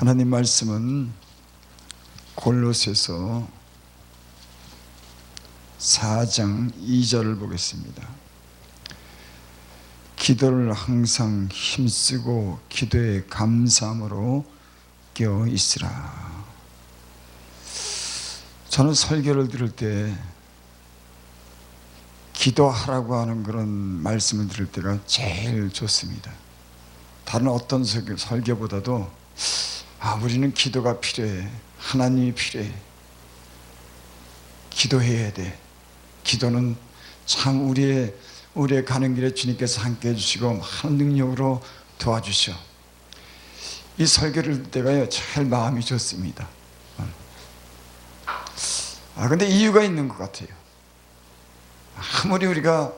하나님 말씀은 골로새서 4장 2절을 보겠습니다. 기도를 항상 힘쓰고 기도에 감사함으로 껴 있으라. 저는 설교를 들을 때 기도하라고 하는 그런 말씀을 들을 때가 제일 좋습니다. 다른 어떤 설교보다도 우리는 기도가 필요해. 하나님이 필요해. 기도해야 돼. 기도는 참 우리의 가는 길에 주님께서 함께 해주시고 많은 능력으로 도와주셔. 이 설교를 들을 때가요 제일 마음이 좋습니다. 근데 이유가 있는 것 같아요. 아무리 우리가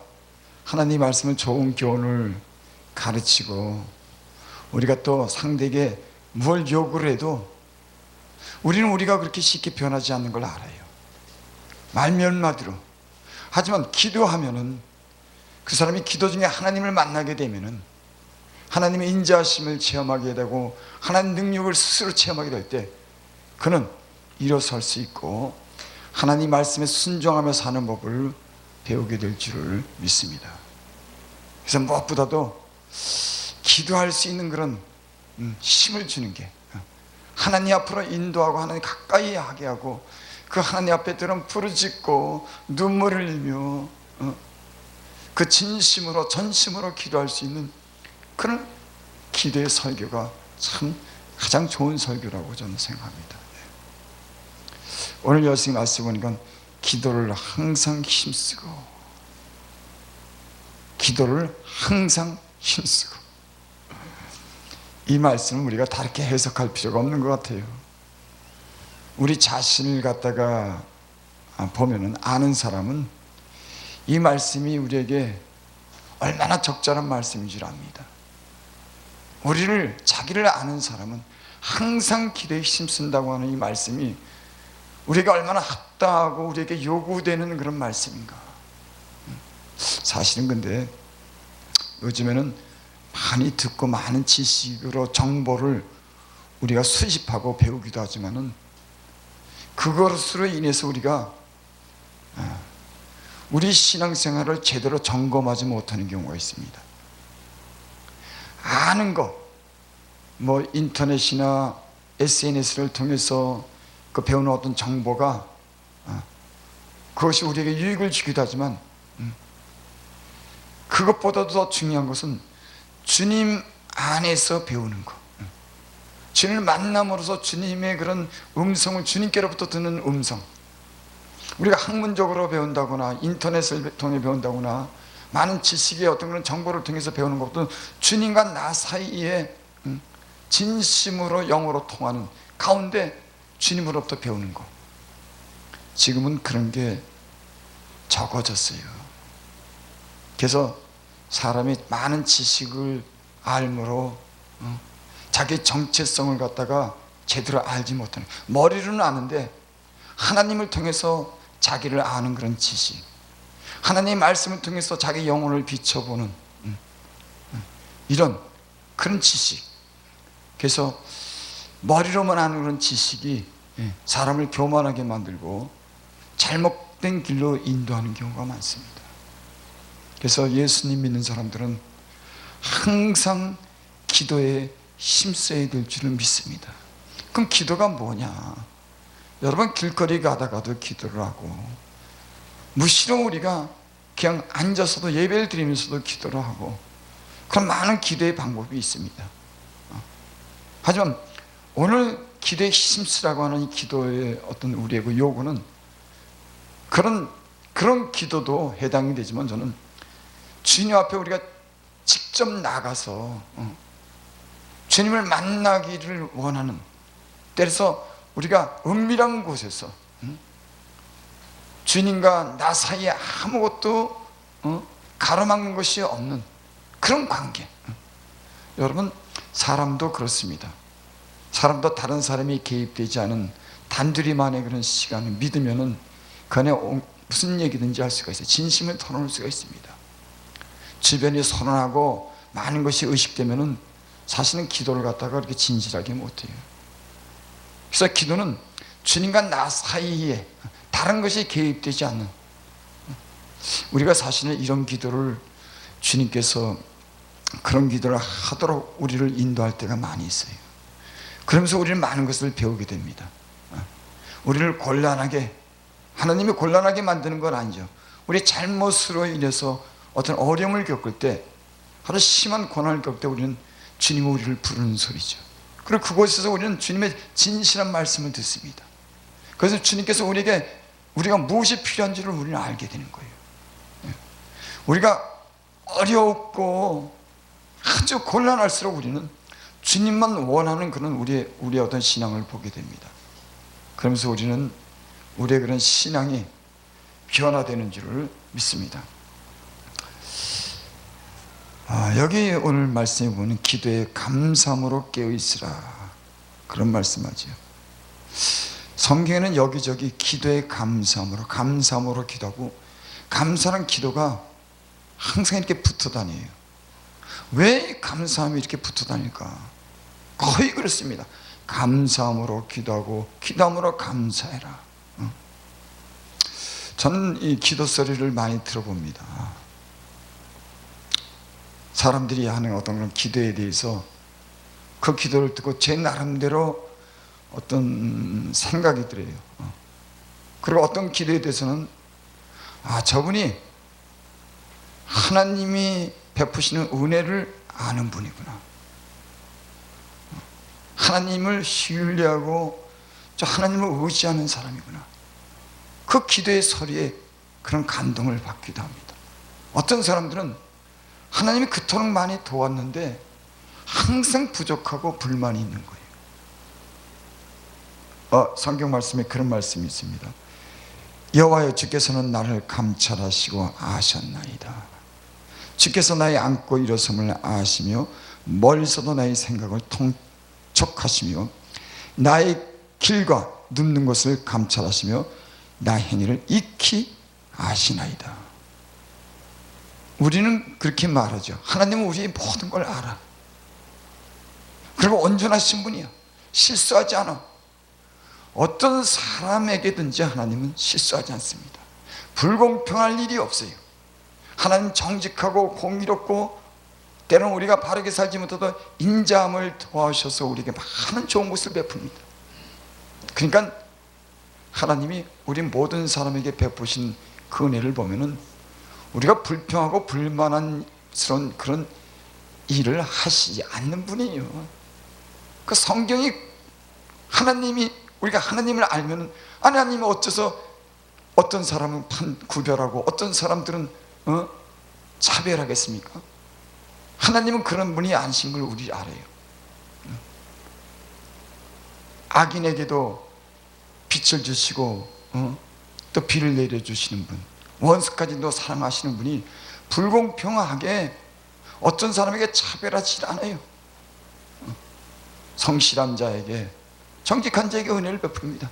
하나님 말씀을 좋은 교훈을 가르치고 우리가 또 상대에게 뭘 요구를 해도 우리는 우리가 그렇게 쉽게 변하지 않는 걸 알아요. 말면마디로. 하지만 기도하면은 그 사람이 기도 중에 하나님을 만나게 되면은 하나님의 인자하심을 체험하게 되고 하나님 능력을 스스로 체험하게 될 때 그는 일어설 수 있고 하나님 말씀에 순종하며 사는 법을 배우게 될 줄을 믿습니다. 그래서 무엇보다도 기도할 수 있는 그런 힘을 주는 게 하나님 앞으로 인도하고 하나님 가까이 하게 하고 그 하나님 앞에 들은 부르짖고 눈물을 흘리며 그 진심으로 전심으로 기도할 수 있는 그런 기도의 설교가 참 가장 좋은 설교라고 저는 생각합니다. 오늘 여기 말씀 보니까 기도를 항상 힘쓰고 기도를 항상 힘쓰고 이 말씀을 우리가 다르게 해석할 필요가 없는 것 같아요. 우리 자신을 갖다가 보면은 아는 사람은 이 말씀이 우리에게 얼마나 적절한 말씀인 줄 압니다. 자기를 아는 사람은 항상 기도에 힘쓴다고 하는 이 말씀이 우리가 얼마나 합당하고 우리에게 요구되는 그런 말씀인가. 사실은 근데 요즘에는 많이 듣고 많은 지식으로 정보를 우리가 수집하고 배우기도 하지만은 그것으로 인해서 우리가 우리 신앙생활을 제대로 점검하지 못하는 경우가 있습니다. 아는 것, 인터넷이나 SNS를 통해서 그 배우는 어떤 정보가 그것이 우리에게 유익을 주기도 하지만 그것보다도 더 중요한 것은 주님 안에서 배우는 것, 주님을 만남으로써 주님의 그런 음성을 주님께로부터 듣는 음성, 우리가 학문적으로 배운다거나 인터넷을 통해 배운다거나 많은 지식의 어떤 그런 정보를 통해서 배우는 것도 주님과 나 사이에 진심으로 영어로 통하는 가운데 주님으로부터 배우는 것, 지금은 그런 게 적어졌어요. 그래서 사람이 많은 지식을 알므로 자기 정체성을 갖다가 제대로 알지 못하는, 머리로는 아는데 하나님을 통해서 자기를 아는 그런 지식, 하나님의 말씀을 통해서 자기 영혼을 비춰보는 이런 그런 지식, 그래서 머리로만 아는 그런 지식이 사람을 교만하게 만들고 잘못된 길로 인도하는 경우가 많습니다. 그래서 예수님 믿는 사람들은 항상 기도에 힘써야 될 줄을 믿습니다. 그럼 기도가 뭐냐? 여러분, 길거리 가다가도 기도를 하고, 무시로 우리가 그냥 앉아서도 예배를 드리면서도 기도를 하고, 그런 많은 기도의 방법이 있습니다. 하지만 오늘 기도에 힘쓰라고 하는 이 기도의 어떤 우리의 그 요구는 그런 기도도 해당이 되지만, 저는 주님 앞에 우리가 직접 나가서 주님을 만나기를 원하는, 때려서 우리가 은밀한 곳에서 주님과 나 사이에 아무것도 가로막는 것이 없는 그런 관계. 여러분, 사람도 그렇습니다. 사람도 다른 사람이 개입되지 않은 단둘이만의 그런 시간을 믿으면은 그 안에 무슨 얘기든지 할 수가 있어요. 진심을 털어놓을 수가 있습니다. 주변이 선언하고 많은 것이 의식되면은 사실은 기도를 갖다가 그렇게 진실하게 못해요. 그래서 기도는 주님과 나 사이에 다른 것이 개입되지 않는, 우리가 사실은 이런 기도를 주님께서 그런 기도를 하도록 우리를 인도할 때가 많이 있어요. 그러면서 우리는 많은 것을 배우게 됩니다. 우리를 곤란하게, 하나님이 곤란하게 만드는 건 아니죠. 우리 잘못으로 인해서 어떤 어려움을 겪을 때, 아주 심한 고난을 겪을 때 우리는 주님이 우리를 부르는 소리죠. 그리고 그곳에서 우리는 주님의 진실한 말씀을 듣습니다. 그래서 주님께서 우리에게 우리가 무엇이 필요한지를 우리는 알게 되는 거예요. 우리가 어렵고 아주 곤란할수록 우리는 주님만 원하는 그런 우리의 어떤 신앙을 보게 됩니다. 그러면서 우리는 우리의 그런 신앙이 변화되는 줄을 믿습니다. 여기 오늘 말씀에 보면 기도에 감사함으로 깨어있으라, 그런 말씀하죠. 성경에는 여기저기 기도에 감사함으로 기도하고, 감사는 기도가 항상 이렇게 붙어 다녀요. 왜 감사함이 이렇게 붙어 다닐까? 거의 그렇습니다. 감사함으로 기도하고 기도함으로 감사해라. 저는 이 기도 소리를 많이 들어봅니다. 사람들이 하는 어떤 그런 기도에 대해서 그 기도를 듣고 제 나름대로 어떤 생각이 들어요. 그리고 어떤 기도에 대해서는 저분이 하나님이 베푸시는 은혜를 아는 분이구나, 하나님을 신뢰하고 하나님을 의지하는 사람이구나, 그 기도의 소리에 그런 감동을 받기도 합니다. 어떤 사람들은 하나님이 그토록 많이 도왔는데 항상 부족하고 불만이 있는 거예요. 성경 말씀에 그런 말씀이 있습니다. 여호와여, 주께서는 나를 감찰하시고 아셨나이다. 주께서 나의 앉고 일어섬을 아시며 멀리서도 나의 생각을 통촉하시며 나의 길과 눕는 것을 감찰하시며 나의 행위를 익히 아시나이다. 우리는 그렇게 말하죠. 하나님은 우리의 모든 걸 알아. 그리고 온전하신 분이야. 실수하지 않아. 어떤 사람에게든지 하나님은 실수하지 않습니다. 불공평할 일이 없어요. 하나님 정직하고 공의롭고, 때로는 우리가 바르게 살지 못해도 인자함을 도와주셔서 우리에게 많은 좋은 것을 베풉니다. 그러니까 하나님이 우리 모든 사람에게 베푸신 그 은혜를 보면은 우리가 불평하고 불만스러운 그런 일을 하시지 않는 분이에요. 그 성경이, 하나님이, 우리가 하나님을 알면은, 하나님이 어째서 어떤 사람은 구별하고 어떤 사람들은 차별하겠습니까? 하나님은 그런 분이 아니신 걸 우리 알아요. 악인에게도 빛을 주시고 또 비를 내려주시는 분, 원수까지도 사랑하시는 분이 불공평하게 어떤 사람에게 차별하지 않아요. 성실한 자에게, 정직한 자에게 은혜를 베풉니다.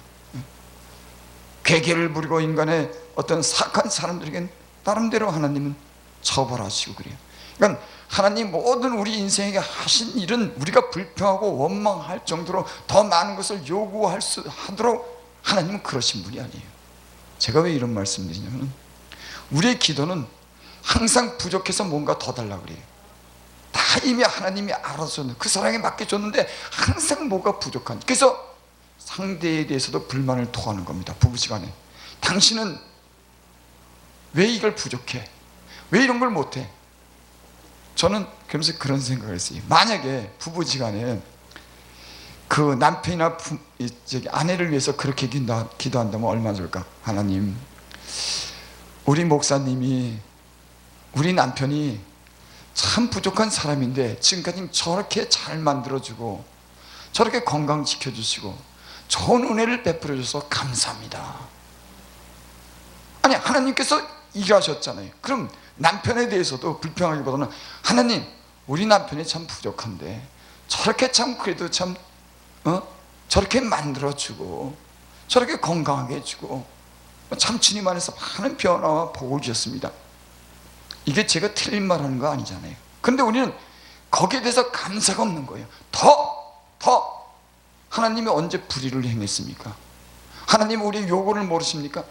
괴계를 부리고 인간의 어떤 사악한 사람들에겐 나름대로 하나님은 처벌하시고 그래요. 그러니까 하나님 모든 우리 인생에게 하신 일은 우리가 불평하고 원망할 정도로 더 많은 것을 요구하도록 하나님은 그러신 분이 아니에요. 제가 왜 이런 말씀 드리냐면, 우리의 기도는 항상 부족해서 뭔가 더 달라고 그래요. 다 이미 하나님이 알아서 그 사랑에 맡겨줬는데 항상 뭐가 부족한, 그래서 상대에 대해서도 불만을 토하는 겁니다. 부부지간에 당신은 왜 이걸 부족해? 왜 이런 걸 못해? 저는 그러면서 그런 생각을 했어요. 만약에 부부지간에 그 남편이나 아내를 위해서 그렇게 기도한다면 얼마나 좋을까? 하나님, 우리 목사님이, 우리 남편이 참 부족한 사람인데 지금까지 저렇게 잘 만들어주고 저렇게 건강 지켜주시고 좋은 은혜를 베풀어 줘서 감사합니다. 아니, 하나님께서 일하셨잖아요. 그럼 남편에 대해서도 불평하기보다는, 하나님, 우리 남편이 참 부족한데 저렇게 참 그래도 참 저렇게 만들어주고 저렇게 건강하게 해주고 참 주님 안에서 많은 변화와 복을 주셨습니다. 이게 제가 틀린 말하는 거 아니잖아요. 그런데 우리는 거기에 대해서 감사가 없는 거예요. 더 하나님이 언제 불의를 행했습니까? 하나님은 우리의 요구를 모르십니까?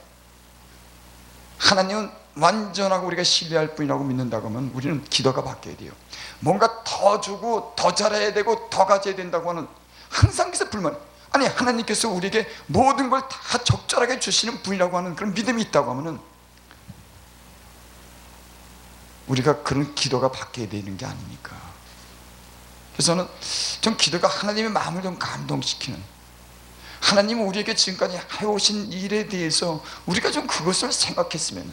하나님은 완전하고 우리가 신뢰할 뿐이라고 믿는다고 하면 우리는 기도가 바뀌어야 돼요. 뭔가 더 주고 더 잘해야 되고 더 가져야 된다고 하는 항상 그래서 불만. 아니 하나님께서 우리에게 모든 걸 다 적절하게 주시는 분이라고 하는 그런 믿음이 있다고 하면은 우리가 그런 기도가 바뀌어야 되는 게 아닙니까? 그래서 저는 좀 기도가 하나님의 마음을 좀 감동시키는, 하나님은 우리에게 지금까지 해오신 일에 대해서 우리가 좀 그것을 생각했으면,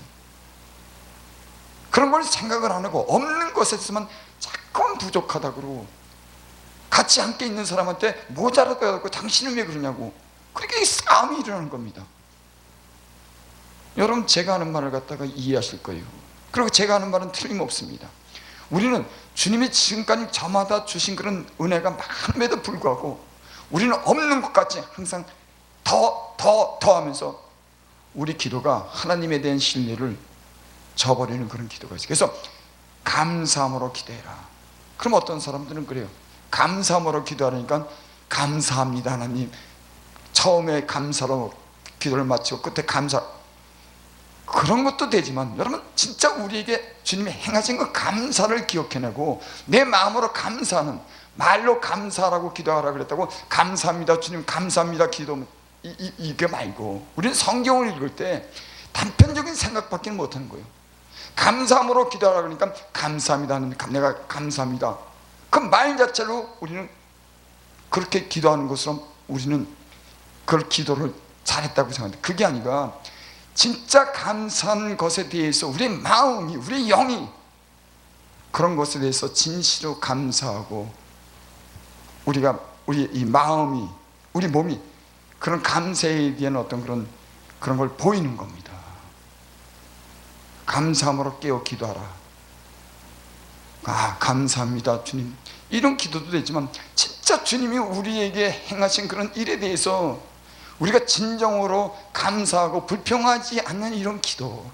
그런 걸 생각을 안 하고 없는 것에서만 자꾸 부족하다 그러고 같이 함께 있는 사람한테 모자라다고 당신은 왜 그러냐고 그렇게 싸움이 일어나는 겁니다. 여러분 제가 하는 말을 갖다가 이해하실 거예요. 그리고 제가 하는 말은 틀림없습니다. 우리는 주님이 지금까지 저마다 주신 그런 은혜가 많음에도 불구하고 우리는 없는 것 같이 항상 더 하면서 우리 기도가 하나님에 대한 신뢰를 저버리는 그런 기도가 있어요. 그래서 감사함으로 기도해라. 그럼 어떤 사람들은 그래요. 감사함으로 기도하니까 감사합니다 하나님, 처음에 감사로 기도를 마치고 끝에 감사, 그런 것도 되지만 여러분 진짜 우리에게 주님이 행하신 그 감사를 기억해내고 내 마음으로 감사하는, 말로 감사라고 기도하라 그랬다고 감사합니다 주님 감사합니다 기도 이게 말고 우리는 성경을 읽을 때 단편적인 생각밖에 못하는 거예요. 감사함으로 기도하라 그러니까 감사합니다 하는, 내가 감사합니다 그 말 자체로 우리는 그렇게 기도하는 것으로 우리는 그걸 기도를 잘했다고 생각합니다. 그게 아니라 진짜 감사한 것에 대해서 우리 마음이, 우리 영이 그런 것에 대해서 진실로 감사하고 우리 이 마음이, 우리 몸이 그런 감사에 대한 어떤 그런 걸 보이는 겁니다. 감사함으로 깨어 기도하라. 감사합니다 주님, 이런 기도도 되지만 진짜 주님이 우리에게 행하신 그런 일에 대해서 우리가 진정으로 감사하고 불평하지 않는 이런 기도.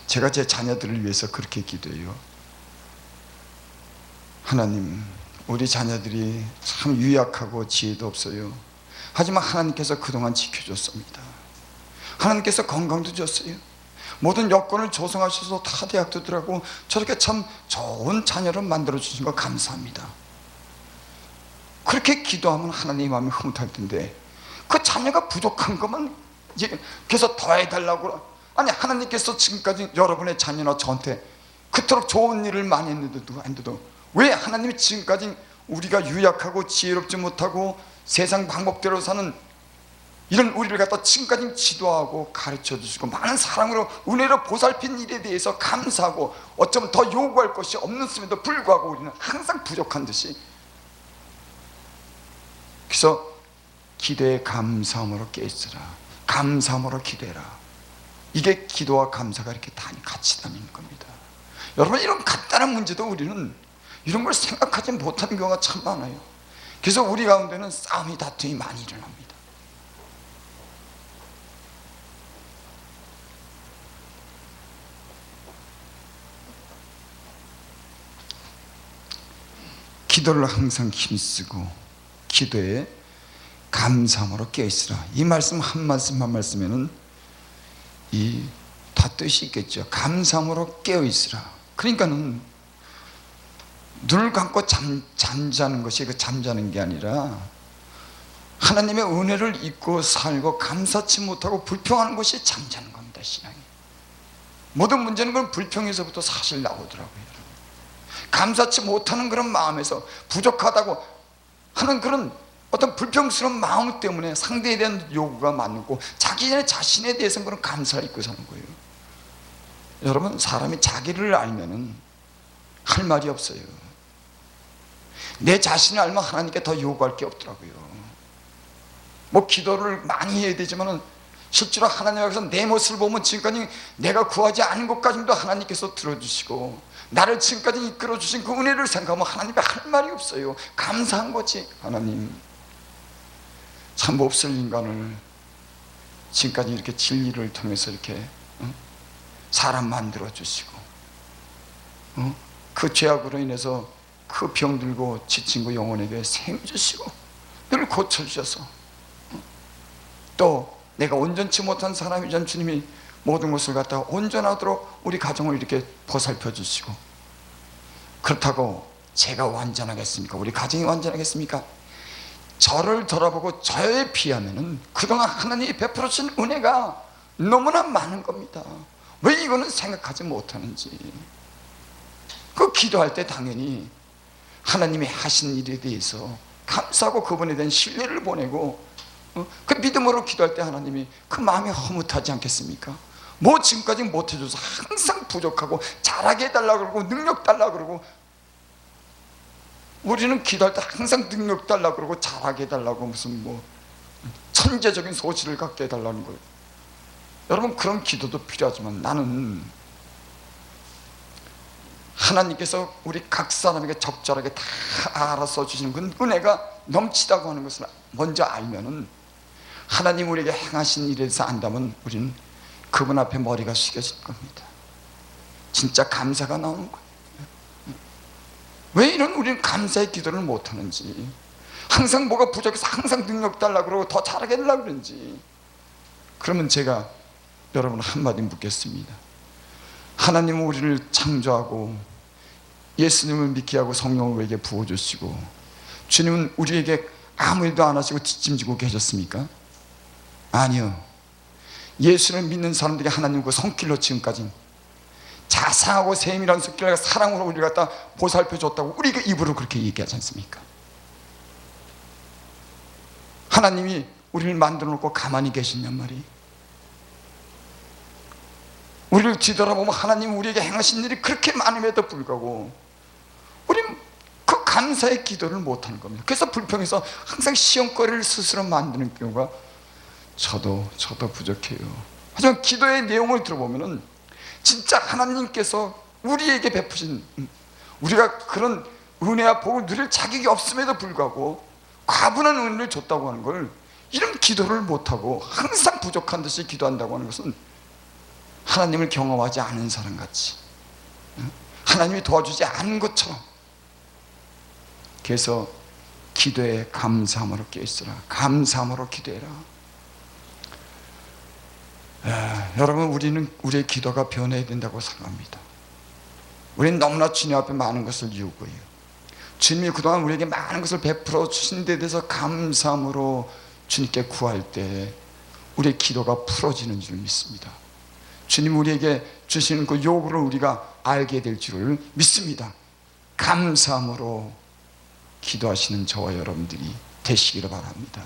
제가 제 자녀들을 위해서 그렇게 기도해요. 하나님, 우리 자녀들이 참 유약하고 지혜도 없어요. 하지만 하나님께서 그동안 지켜줬습니다. 하나님께서 건강도 줬어요. 모든 여건을 조성하셔서 다 대학도 들어가고 저렇게 참 좋은 자녀를 만들어주신 거 감사합니다. 그렇게 기도하면 하나님의 마음이 흐뭇할 텐데 그 자녀가 부족한 것만 이제 계속 더 해달라고, 아니 하나님께서 지금까지 여러분의 자녀나 저한테 그토록 좋은 일을 많이 했는데도 왜 하나님이 지금까지 우리가 유약하고 지혜롭지 못하고 세상 방법대로 사는 이런 우리를 갖다 지금까지 지도하고 가르쳐 주시고 많은 사랑으로 은혜로 보살핀 일에 대해서 감사하고 어쩌면 더 요구할 것이 없는데도 불구하고 우리는 항상 부족한 듯이, 그래서 기도에 감사함으로 깨있으라, 감사함으로 기도해라. 이게 기도와 감사가 이렇게 같이 다니는 겁니다. 여러분 이런 간단한 문제도 우리는 이런 걸 생각하지 못하는 경우가 참 많아요. 그래서 우리 가운데는 싸움이 다툼이 많이 일어납니다. 기도를 항상 힘쓰고 기도에 감사함으로 깨어있으라. 이 말씀 한 말씀에는 이 다 뜻이 있겠죠. 감사함으로 깨어있으라. 그러니까는 눈을 감고 잠자는 것이 그 잠자는 게 아니라 하나님의 은혜를 잊고 살고 감사치 못하고 불평하는 것이 잠자는 겁니다. 신앙이 모든 문제는 그런 불평에서부터 사실 나오더라고요. 감사치 못하는 그런 마음에서 부족하다고 하는 그런 어떤 불평스러운 마음 때문에 상대에 대한 요구가 많고 자기 자신에 대해서는 그런 감사를 잊고 사는 거예요. 여러분 사람이 자기를 알면은 할 말이 없어요. 내 자신을 알면 하나님께 더 요구할 게 없더라고요. 뭐 기도를 많이 해야 되지만은 실제로 하나님 앞에서 내 모습을 보면 지금까지 내가 구하지 않은 것까지도 하나님께서 들어주시고 나를 지금까지 이끌어주신 그 은혜를 생각하면 하나님께 할 말이 없어요. 감사한 거지. 하나님 참 몹쓸 인간을 지금까지 이렇게 진리를 통해서 이렇게 사람 만들어주시고 그 죄악으로 인해서 그 병들고 지친 그 영혼에게 생명 주시고 늘 고쳐주셔서, 또 내가 온전치 못한 사람이전 주님이 모든 것을 갖다가 온전하도록 우리 가정을 이렇게 보살펴 주시고, 그렇다고 제가 완전하겠습니까? 우리 가정이 완전하겠습니까? 저를 돌아보고 저에 비하면은 그동안 하나님이 베풀어 주신 은혜가 너무나 많은 겁니다. 왜 이거는 생각하지 못하는지. 그 기도할 때 당연히 하나님이 하신 일에 대해서 감사하고 그분에 대한 신뢰를 보내고, 그 믿음으로 기도할 때 하나님이 그 마음이 허무하지 않겠습니까? 뭐 지금까지 못해줘서 항상 부족하고 잘하게 해달라고 그러고 능력 달라고 그러고, 우리는 기도할 때 항상 능력 달라고 그러고 잘하게 해달라고 무슨 뭐 천재적인 소질을 갖게 해달라는 거예요. 여러분, 그런 기도도 필요하지만 나는 하나님께서 우리 각 사람에게 적절하게 다 알아서 주시는 그 은혜가 넘치다고 하는 것을 먼저 알면은, 하나님 우리에게 행하신 일에 대해서 안다면 우리는 그분 앞에 머리가 숙여질 겁니다. 진짜 감사가 나오는 거예요. 왜 이런 우리는 감사의 기도를 못하는지, 항상 뭐가 부족해서 항상 능력 달라고 그러고 더 잘하게 해달라고 그러는지. 그러면 제가 여러분 한마디 묻겠습니다. 하나님은 우리를 창조하고 예수님을 믿게 하고 성령을 우리에게 부어주시고, 주님은 우리에게 아무 일도 안 하시고 뒷짐지고 계셨습니까? 아니요. 예수를 믿는 사람들이 하나님 그 손길로 지금까지 자상하고 세밀한 손길과 사랑으로 우리를 갖다 보살펴줬다고 우리 그 입으로 그렇게 얘기하지 않습니까? 하나님이 우리를 만들어 놓고 가만히 계시냔 말이에요. 우리를 뒤돌아보면 하나님 우리에게 행하신 일이 그렇게 많음에도 불구하고 우리는 그 감사의 기도를 못하는 겁니다. 그래서 불평해서 항상 시험거리를 스스로 만드는 경우가 저도 부족해요. 하지만 기도의 내용을 들어보면은 진짜 하나님께서 우리에게 베푸신, 우리가 그런 은혜와 복을 누릴 자격이 없음에도 불구하고 과분한 은혜를 줬다고 하는 걸, 이런 기도를 못하고 항상 부족한 듯이 기도한다고 하는 것은 하나님을 경험하지 않은 사람같이, 하나님이 도와주지 않은 것처럼. 그래서 기도에 감사함으로 깨있으라. 감사함으로 기도해라. 여러분, 우리는 우리의 기도가 변해야 된다고 생각합니다. 우리는 너무나 주님 앞에 많은 것을 요구해요. 주님이 그동안 우리에게 많은 것을 베풀어 주신 데 대해서 감사함으로 주님께 구할 때 우리의 기도가 풀어지는 줄 믿습니다. 주님 우리에게 주시는 그 요구를 우리가 알게 될 줄을 믿습니다. 감사함으로 기도하시는 저와 여러분들이 되시기를 바랍니다.